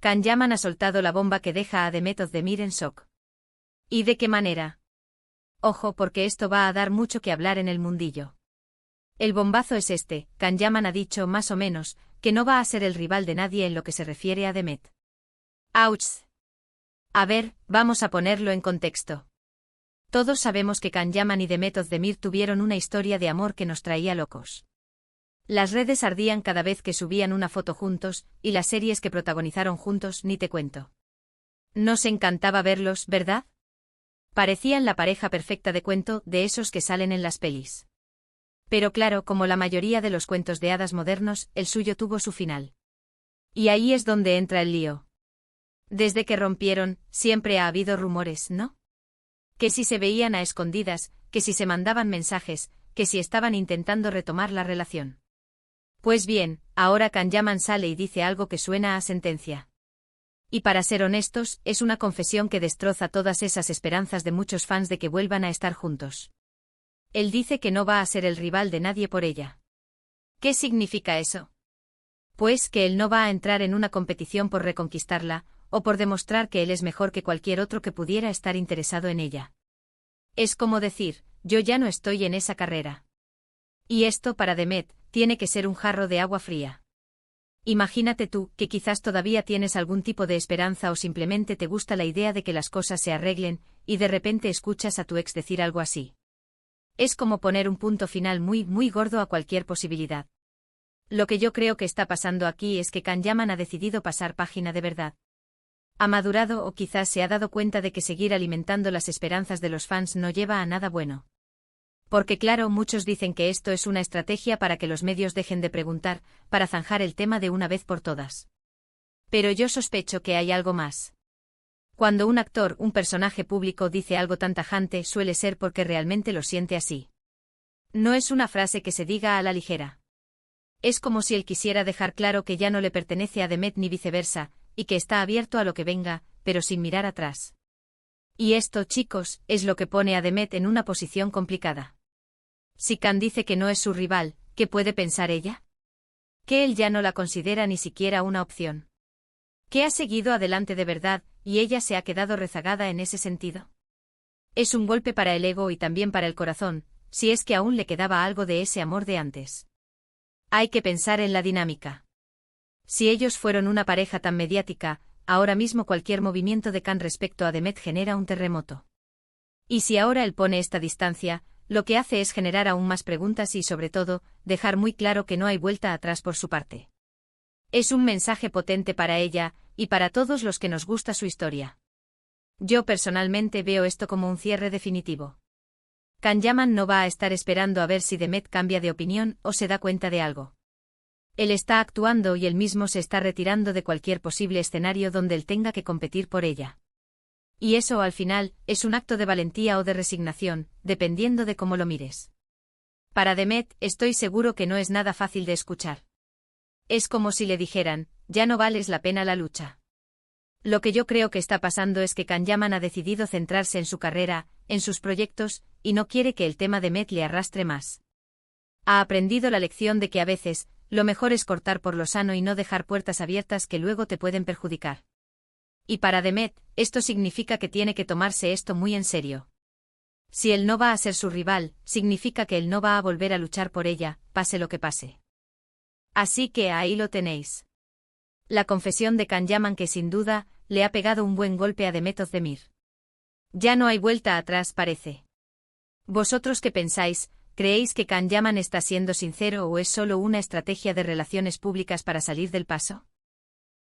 Can Yaman ha soltado la bomba que deja a Demet Özdemir en shock. ¿Y de qué manera? Ojo, porque esto va a dar mucho que hablar en el mundillo. El bombazo es este: Can Yaman ha dicho, más o menos, que no va a ser el rival de nadie en lo que se refiere a Demet. ¡Auch! A ver, vamos a ponerlo en contexto. Todos sabemos que Can Yaman y Demet Özdemir tuvieron una historia de amor que nos traía locos. Las redes ardían cada vez que subían una foto juntos, y las series que protagonizaron juntos ni te cuento. Nos encantaba verlos, ¿verdad? Parecían la pareja perfecta de cuento, de esos que salen en las pelis. Pero claro, como la mayoría de los cuentos de hadas modernos, el suyo tuvo su final. Y ahí es donde entra el lío. Desde que rompieron, siempre ha habido rumores, ¿no? Que si se veían a escondidas, que si se mandaban mensajes, que si estaban intentando retomar la relación. Pues bien, ahora Can Yaman sale y dice algo que suena a sentencia. Y para ser honestos, es una confesión que destroza todas esas esperanzas de muchos fans de que vuelvan a estar juntos. Él dice que no va a ser el rival de nadie por ella. ¿Qué significa eso? Pues que él no va a entrar en una competición por reconquistarla, o por demostrar que él es mejor que cualquier otro que pudiera estar interesado en ella. Es como decir, yo ya no estoy en esa carrera. Y esto para Demet tiene que ser un jarro de agua fría. Imagínate tú, que quizás todavía tienes algún tipo de esperanza o simplemente te gusta la idea de que las cosas se arreglen, y de repente escuchas a tu ex decir algo así. Es como poner un punto final muy, muy gordo a cualquier posibilidad. Lo que yo creo que está pasando aquí es que Can Yaman ha decidido pasar página de verdad. Ha madurado o quizás se ha dado cuenta de que seguir alimentando las esperanzas de los fans no lleva a nada bueno. Porque claro, muchos dicen que esto es una estrategia para que los medios dejen de preguntar, para zanjar el tema de una vez por todas. Pero yo sospecho que hay algo más. Cuando un actor, un personaje público dice algo tan tajante, suele ser porque realmente lo siente así. No es una frase que se diga a la ligera. Es como si él quisiera dejar claro que ya no le pertenece a Demet ni viceversa, y que está abierto a lo que venga, pero sin mirar atrás. Y esto, chicos, es lo que pone a Demet en una posición complicada. Si Can dice que no es su rival, ¿qué puede pensar ella? Que él ya no la considera ni siquiera una opción. Que ha seguido adelante de verdad, y ella se ha quedado rezagada en ese sentido. Es un golpe para el ego y también para el corazón, si es que aún le quedaba algo de ese amor de antes. Hay que pensar en la dinámica. Si ellos fueron una pareja tan mediática, ahora mismo cualquier movimiento de Can respecto a Demet genera un terremoto. Y si ahora él pone esta distancia, lo que hace es generar aún más preguntas y, sobre todo, dejar muy claro que no hay vuelta atrás por su parte. Es un mensaje potente para ella, y para todos los que nos gusta su historia. Yo personalmente veo esto como un cierre definitivo. Can Yaman no va a estar esperando a ver si Demet cambia de opinión o se da cuenta de algo. Él está actuando y él mismo se está retirando de cualquier posible escenario donde él tenga que competir por ella. Y eso, al final, es un acto de valentía o de resignación, dependiendo de cómo lo mires. Para Demet, estoy seguro que no es nada fácil de escuchar. Es como si le dijeran, ya no vales la pena la lucha. Lo que yo creo que está pasando es que Can Yaman ha decidido centrarse en su carrera, en sus proyectos, y no quiere que el tema Demet le arrastre más. Ha aprendido la lección de que a veces, lo mejor es cortar por lo sano y no dejar puertas abiertas que luego te pueden perjudicar. Y para Demet, esto significa que tiene que tomarse esto muy en serio. Si él no va a ser su rival, significa que él no va a volver a luchar por ella, pase lo que pase. Así que ahí lo tenéis. La confesión de Can Yaman que sin duda, le ha pegado un buen golpe a Demet Özdemir. Ya no hay vuelta atrás, parece. ¿Vosotros qué pensáis? ¿Creéis que Can Yaman está siendo sincero o es solo una estrategia de relaciones públicas para salir del paso?